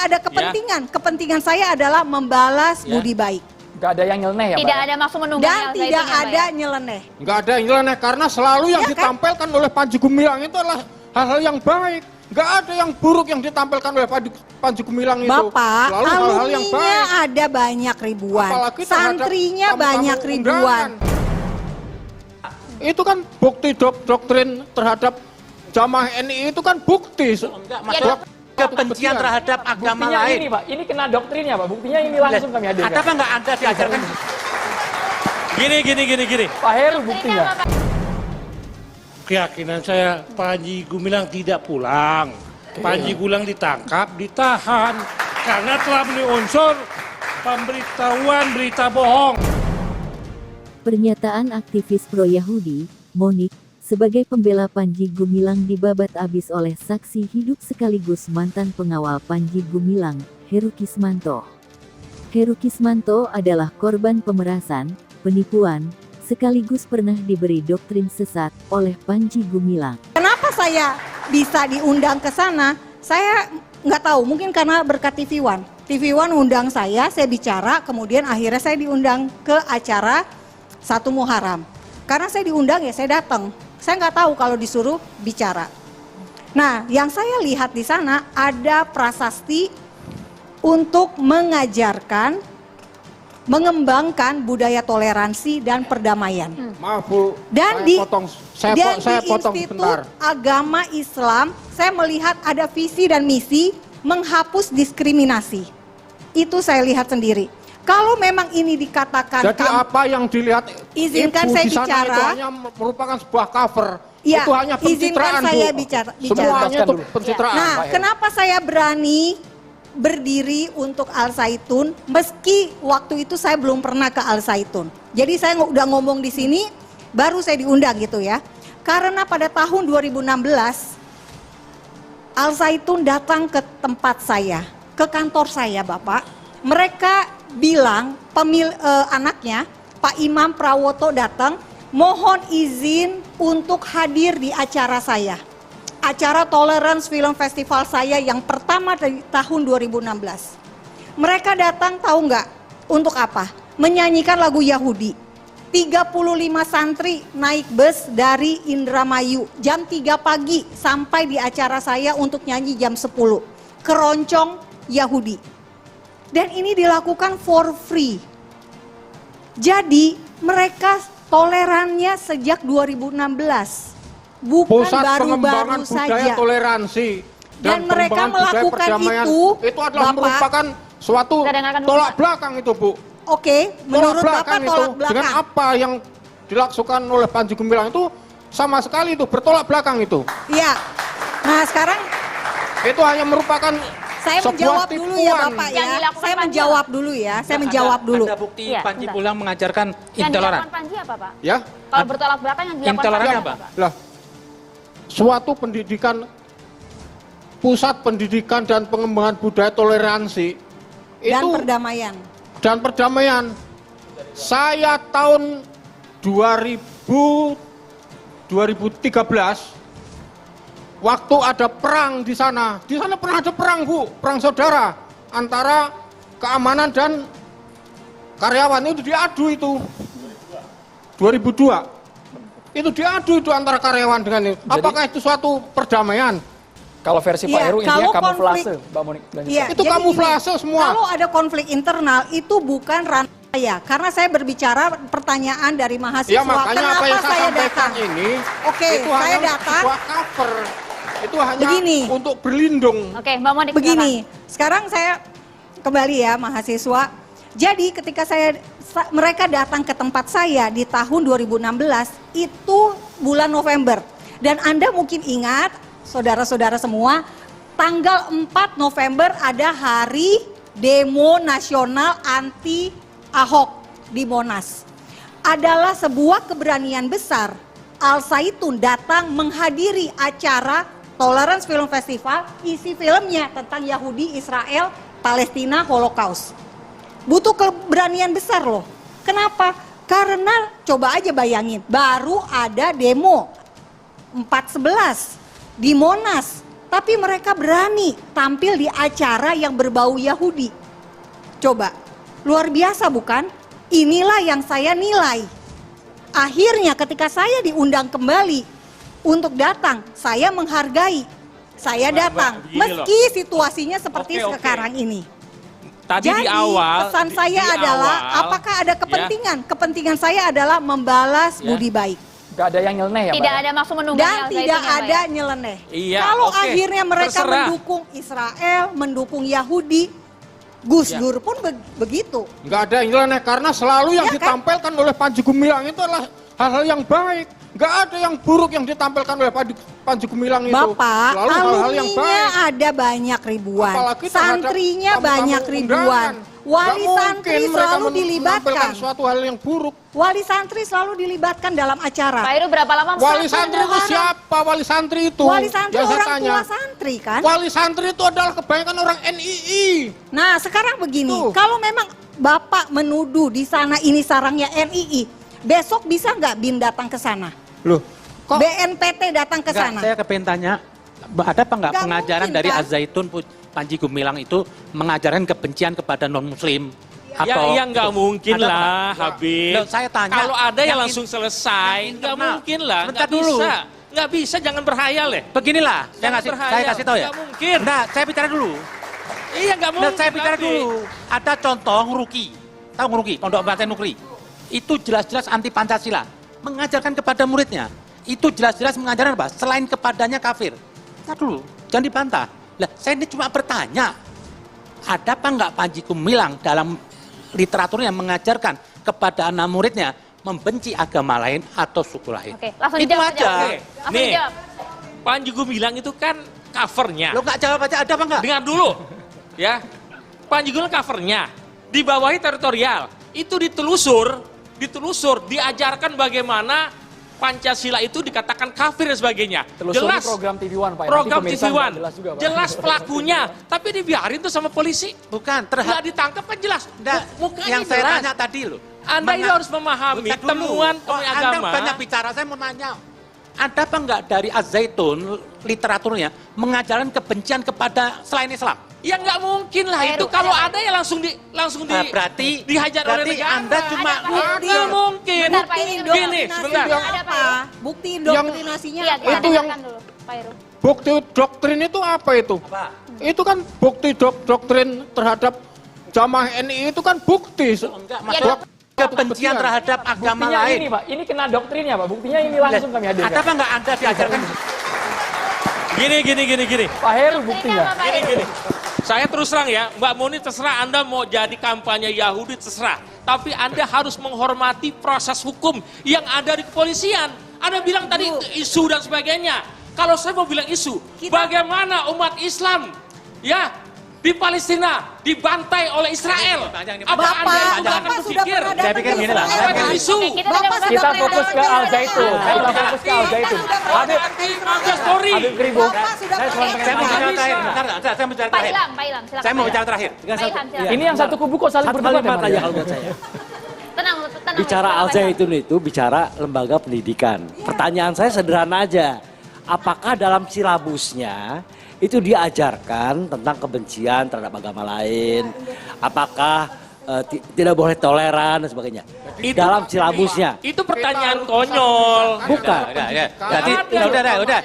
ada kepentingan. Kepentingan saya adalah membalas budi baik. Nggak ada yang nyeleneh ya, Tidak Pak? ada maksud menunggangi Dan Al tidak Zaitun ya, Pak, ada ya? nyeleneh. Nggak ada yang nyeleneh karena selalu yang ditampilkan oleh Panji Gumilang itu adalah hal-hal yang baik. Nggak ada yang buruk yang ditampilkan oleh Panji Gumilang itu. Bapak, selalu hal-hal yang alumninya baik. ada banyak ribuan. Apalagi terhadap Santrinya tamu-tamu banyak ribuan. undangan. Itu kan bukti doktrin terhadap jamaah NI itu kan bukti. Kebencian terhadap agama Buktinya lain. ini, Pak. Ini kena doktrinnya, Pak. Buktinya ini langsung kami hadirkan. Ada apa nggak Anda diajarkan? Gini. Pak Heru buktinya. Keyakinan saya Panji Gumilang tidak pulang. Panji Gumilang ditangkap, ditahan karena telah memenuhi unsur pemberitahuan berita bohong. Pernyataan aktivis pro-Yahudi, Monik, sebagai pembela Panji Gumilang dibabat abis oleh saksi hidup sekaligus mantan pengawal Panji Gumilang, Heru Kismanto. Heru Kismanto adalah korban pemerasan, penipuan, sekaligus pernah diberi doktrin sesat oleh Panji Gumilang. Kenapa saya bisa diundang ke sana? Saya nggak tahu, mungkin karena berkat TV One. TV One undang saya bicara, kemudian akhirnya saya diundang ke acara 1 Muharram. Karena saya diundang ya saya datang. Saya nggak tahu kalau disuruh bicara. Nah, yang saya lihat di sana ada prasasti untuk mengajarkan, mengembangkan budaya toleransi dan perdamaian. Maaf Bu, Dan saya potong Institut sebentar. Agama Islam, saya melihat ada visi dan misi menghapus diskriminasi. Itu saya lihat sendiri. Kalau memang ini dikatakan... Jadi apa yang dilihat izinkan Ibu saya di sana bicara. itu hanya merupakan sebuah cover. Ya, itu hanya pencitraan izinkan Bu. saya bicara. Semuanya itu dulu. pencitraan. Nah, Pak Heru. kenapa saya berani berdiri untuk Al Zaitun meski waktu itu saya belum pernah ke Al Zaitun. Jadi saya udah ngomong di sini baru saya diundang gitu ya. Karena pada tahun 2016 Al Zaitun datang ke tempat saya, ke kantor saya, Bapak. Mereka bilang anaknya Pak Imam Prawoto datang, mohon izin untuk hadir di acara saya. Acara Tolerance Film Festival saya yang pertama dari tahun 2016. Mereka datang tahu nggak untuk apa? Menyanyikan lagu Yahudi. 35 santri naik bus dari Indramayu jam 3 pagi sampai di acara saya untuk nyanyi jam 10. Keroncong Yahudi. Dan ini dilakukan for free. Jadi mereka tolerannya sejak 2016. Bukan Pusat baru-baru pengembangan budaya saja. toleransi Dan mereka pengembangan budaya melakukan perdamaian itu, adalah Bapak. merupakan suatu Kita dengarkan dulu, tolak Pak. belakang itu Bu. Oke, menurut Bapak belakang tolak itu belakang. dengan apa yang dilakukan oleh Panji Gumilang itu sama sekali itu bertolak belakang itu. Iya. Nah sekarang Itu hanya merupakan saya sebuah menjawab dulu ya tipuan. Bapak Yang ya. dilakukan Saya Panji menjawab dulu ya. Saya menjawab dulu. Ada bukti Iya, Panji bentar. Gumilang mengajarkan Yang intoleran. dilakukan Panji apa, Pak? Ya, Kalau bertolak belakang yang dilakukan Intoleran Panji apa? Pak? lah suatu pendidikan, pusat pendidikan dan pengembangan budaya toleransi Dan itu perdamaian. dan perdamaian. Saya tahun 2013 waktu ada perang di sana pernah ada perang Bu, perang saudara antara keamanan dan karyawan, itu diadu itu 2002. Itu diadu itu antara karyawan dengan itu. Apakah itu suatu perdamaian? Kalau versi Pak Iya, Heru intinya kalau kamuflase, konflik- Mbak Monik. lanjutkan. Iya, Itu jadi kamuflase gini, semua. Kalau ada konflik internal itu bukan ranah saya, karena saya berbicara pertanyaan dari mahasiswa. Ya makanya Kenapa apa yang saya saya sampaikan datang? ini Oke, itu saya hanya datang. sebuah cover. Itu hanya Begini. untuk berlindung. Oke, Mbak Monik. Begini, sekarang saya kembali ya mahasiswa. Jadi ketika mereka datang ke tempat saya di tahun 2016 itu bulan November. Dan Anda mungkin ingat, saudara-saudara semua, tanggal 4 November ada hari demo nasional anti Ahok di Monas. Adalah sebuah keberanian besar. Al Zaitun datang menghadiri acara Tolerance Film Festival, isi filmnya tentang Yahudi, Israel, Palestina, Holocaust. Butuh keberanian besar loh. Kenapa? Karena coba aja bayangin, baru ada demo 4/11 di Monas. Tapi mereka berani tampil di acara yang berbau Yahudi. Coba, luar biasa bukan? Inilah yang saya nilai. Akhirnya ketika saya diundang kembali untuk datang, saya menghargai. Saya datang, begini loh. meski situasinya seperti Oke. sekarang ini. Tadi Jadi di awal pesan saya di adalah awal, apakah ada kepentingan? Kepentingan saya adalah membalas Ya. budi baik. Gak ada yang nyeleneh ya Pak? Tidak ya? ada maksud menunggangi Dan Al-Zaitun tidak ya, Pak, ada ya? nyeleneh. Iya, Kalau oke. akhirnya mereka Terserah. mendukung Israel, mendukung Yahudi, Gus Ya. Dur pun begitu. Nggak ada yang nyeleneh karena selalu yang Ya kan? ditampilkan oleh Panji Gumilang itu adalah hal-hal yang baik. Nggak ada yang buruk yang ditampilkan oleh Panji Gumilang itu. Bapak, Selalu hal-hal yang alumninya baik. ada banyak ribuan, Apalagi terhadap santrinya tamu-tamu banyak ribuan, undangan. wali Nggak santri mungkin mereka selalu dilibatkan. menampilkan suatu hal yang buruk. Wali santri selalu dilibatkan dalam acara. Pak Heru berapa lama Wali Pak? santri itu siapa? Wali santri itu? Wali santri Yang saya orang tanya. tua santri kan? Wali santri itu adalah kebanyakan orang NII. Nah sekarang begini, Tuh. kalau memang Bapak menuduh di sana ini sarangnya NII, besok bisa nggak BIN datang ke sana? Loh, kok BNPT datang ke sana? Saya kepengen tanya, ada apa nggak Nggak pengajaran mungkin, dari kan? Al-Zaitun Panji Gumilang itu mengajarkan kebencian kepada non-muslim? Ya, ya nggak mungkin Ada apa? lah, Habib. Loh, saya tanya, Kalau ada yang yang langsung selesai, yang nggak internal. mungkin lah, Bentar nggak dulu. bisa. Nggak bisa, jangan berhayal ya. Beginilah, Jangan saya berhayal. kasih tahu ya. Nggak mungkin. Nah, saya bicara dulu. Iya nggak mungkin. Nah, saya bicara Habib. dulu. Ada contoh Nguruki. Tahu Nguruki, Pondok Pesantren Nukri. Itu jelas-jelas anti Pancasila. Mengajarkan kepada muridnya. Itu jelas-jelas mengajarkan apa? Selain kepadanya kafir. Nah dulu, jangan dibantah. Lah, saya ini cuma bertanya. Ada apa enggak Panji Gumilang dalam literaturnya mengajarkan kepada anak muridnya membenci agama lain atau suku lain? Oke, langsung Itu dijawab aja. Oke, Langsung nih. dijawab. Panji Gumilang itu kan covernya. Lo nggak jawab aja, ada apa enggak? Dengar dulu, ya. Panji Gumilang covernya, di bawahi teritorial. Itu ditelusur, diajarkan bagaimana Pancasila itu dikatakan kafir dan sebagainya. Telusuri Jelas program TV One Pak. program Nanti TV pemirsa One, jelas juga Pak. jelas pelakunya, tapi dibiarin tuh sama polisi. Bukan, Nggak ditangkap kan jelas. Nggak, Mukanya yang saya jelas. tanya tadi loh. Anda itu harus memahami Bentar dulu. temuan Oh, temuan Anda agama. banyak bicara, saya mau nanya. Ada apa enggak dari Az-Zaitun literaturnya mengajarkan kebencian kepada selain Islam? Ya nggak mungkin lah Heru, itu kalau ada. ada ya langsung Berarti dihajar oleh berarti negara. Anda cuma Ada, Pak. Nggak mungkin. Bentar, Pak, ini dulu. Gini, sebentar. Indoktrinasinya Ada, Pak. apa? Bukti indoktrinasinya Iya, apa? kita Itu yang- dengarkan dulu, Pak Heru. bukti doktrin itu apa itu? apa? Itu kan bukti doktrin terhadap jamaah NII itu kan bukti. Enggak, Ya, maksud kebencian terhadap agama Buktinya lain. ini Pak, ini kena doktrinnya Pak. Buktinya ini langsung kami hadirkan. Ada apa enggak Anda diajarkan? Gini. Pak Heru buktinya. Apa, Pak Heru? Gini. Saya terus terang ya, Mbak Muni terserah Anda mau jadi kampanye Yahudi terserah. Tapi Anda harus menghormati proses hukum yang ada di kepolisian. Anda bilang tadi isu dan sebagainya. Kalau saya mau bilang isu, bagaimana umat Islam ya di Palestina dibantai oleh Israel? Apa Anda itu akan Bapak sudah berpikir? pernah Saya datang pikir ke gini lah, Israel, saya Apa kan? isu? Oke, kita Bapak dengar sudah Kita pernah fokus ke datang Al-Zaitun. Israel. Kita fokus ke Al-Zaitun. Habib, Mabes Polri. Habib Kribo. Bapak sudah Saya cuma pernah- pengen Saya mau tanya. bicara bisa. terakhir. Bentar, saya mau bicara Pak terakhir. Ilham, silakan. Saya mau Pak bicara Ilham. terakhir. Pak Ilham, silakan. Ini yang satu kubu kok saling Satu berdebat kalimat ya, aja Pak? kalau buat saya. Tenang. Bicara silakan, Al-Zaitun itu bicara lembaga pendidikan. Pertanyaan saya sederhana aja. Apakah dalam silabusnya itu diajarkan tentang kebencian terhadap agama lain? Apakah tidak boleh toleran dan sebagainya? Dalam silabusnya. Itu pertanyaan konyol. Bukan. Ya. Berarti udah.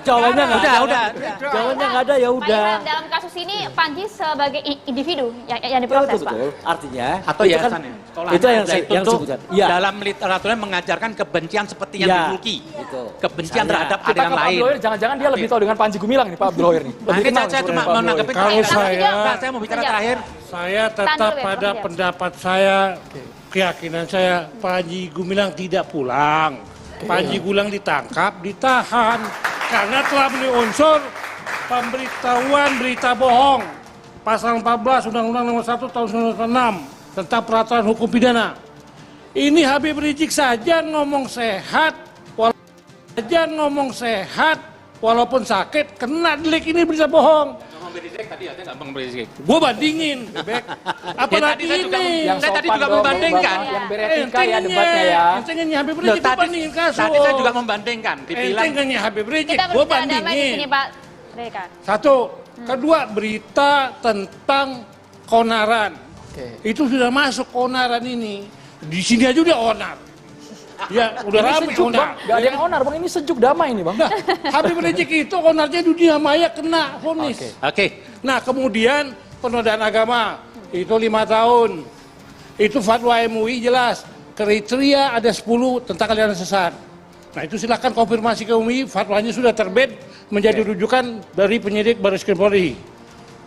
Jawabannya nggak Udah, ada. udah. Jawabannya nggak ada ya Pak udah. Ilham, dalam kasus ini Panji sebagai individu yang Ya, diproses, Pak. betul. Artinya Atau itu yayasan kan- ya? Sekolah itu yang Al-Zaitun yang tuh sebutkan. Iya. dalam literaturnya mengajarkan kebencian seperti yang Ya, dimiliki. gitu. Kebencian Misalnya. terhadap Kita aliran ke Pak lain. Abdul Hoir, jangan-jangan dia lebih tahu dengan Panji Gumilang nih Pak Abdul Hoir nih. Nah, Lebih ini kenal saya cuma sebenarnya Pak Abdul Hoir. menanggapi Kalau terakhir. saya- Saya mau bicara terakhir. Saya Tahan tetap dulu, ya, pada Prof. pendapat saya, keyakinan saya, Panji Gumilang tidak pulang. Panji Gumilang ditangkap, ditahan. Karena telah memenuhi unsur pemberitahuan berita bohong. Pasal 14 Undang-Undang Nomor 1 Tahun 1996 tentang peraturan hukum pidana. Ini Habib Rizik saja ngomong sehat, walaupun sakit, kena delik ini berita bohong. Ngomong berisik tadi ya, saya nggak ngomong berisik. Gue bandingin, Bebek. Apalagi tadi saya juga ini. Yang Saya tadi sopan juga dong, membandingkan. Bapak. Yang beretika ya debatnya ya. Entengnya Habib Loh, Rizik, gue bandingin kasus. tadi saya juga membandingkan. Dibilang Entengnya Habib Rizik, Kita gue berbicara damai di sini, bandingin. Pak. Mereka. Satu. Kedua, berita tentang keonaran. Oke. Itu sudah masuk keonaran ini. Di sini aja udah onar. Ya, udah Ini rame sejuk, onar. Bang. Gak ada yang onar, Bang. Ini sejuk damai ini, Bang. Nah, Habib Rizik itu onarnya dunia maya kena vonis. Oke. Oke. Nah, kemudian penodaan agama itu 5 tahun. Itu fatwa MUI jelas. Kriteria ada 10 tentang aliran sesat. Nah, itu silakan konfirmasi ke MUI, fatwanya sudah terbit menjadi rujukan dari penyidik Baris Krim Polri.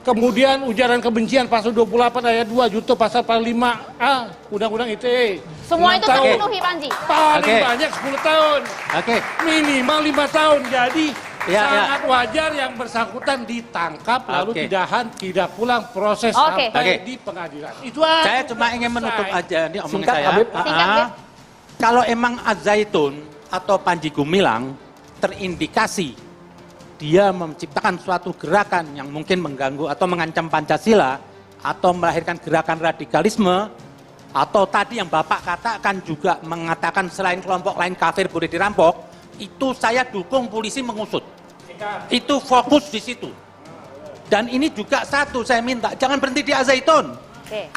Kemudian ujaran kebencian pasal 28 ayat 2 junto pasal 45A Undang-Undang ITE. Semua 6 itu tahun. terpenuhi, Panji. Paling Oke. banyak 10 tahun. Oke. Minimal 5 tahun. Jadi Ya, sangat wajar yang bersangkutan ditangkap lalu Oke. ditahan, tidak pulang proses Oke. sampai Oke. di pengadilan. Itu aja. Saya cuma ingin menutup aja ini omongan Singkat, saya. Habib. Singkat, Habib. Kalau emang Az-Zaitun atau Panji Gumilang terindikasi dia menciptakan suatu gerakan yang mungkin mengganggu atau mengancam Pancasila atau melahirkan gerakan radikalisme atau tadi yang Bapak katakan juga mengatakan selain kelompok lain kafir boleh dirampok, itu saya dukung polisi mengusut. Itu fokus di situ. Dan ini juga satu saya minta, jangan berhenti di Az-Zaitun. Oke.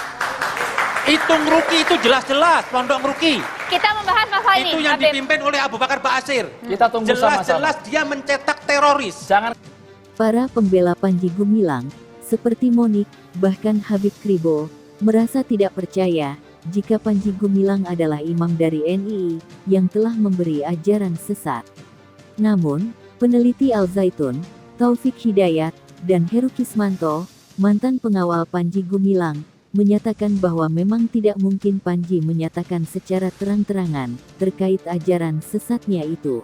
Itu ngeruki, itu jelas-jelas pondok ngeruki. Kita membahas masalah ini, Itu yang Habib. dipimpin oleh Abu Bakar Ba'asyir. Kita tunggu sama-sama. Jelas-jelas dia mencetak teroris. Jangan Para pembela Panji Gumilang, seperti Monik, bahkan Habib Kribo, merasa tidak percaya jika Panji Gumilang adalah imam dari NII yang telah memberi ajaran sesat. Namun, peneliti Al-Zaitun, Taufik Hidayat, dan Heru Kismanto, mantan pengawal Panji Gumilang, menyatakan bahwa memang tidak mungkin Panji menyatakan secara terang-terangan terkait ajaran sesatnya itu.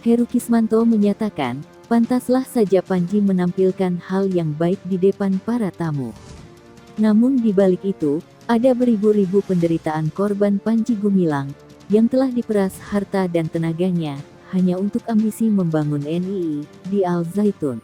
Heru Kismanto menyatakan, pantaslah saja Panji menampilkan hal yang baik di depan para tamu. Namun di balik itu, ada beribu-ribu penderitaan korban Panji Gumilang yang telah diperas harta dan tenaganya hanya untuk ambisi membangun NII di Al-Zaitun.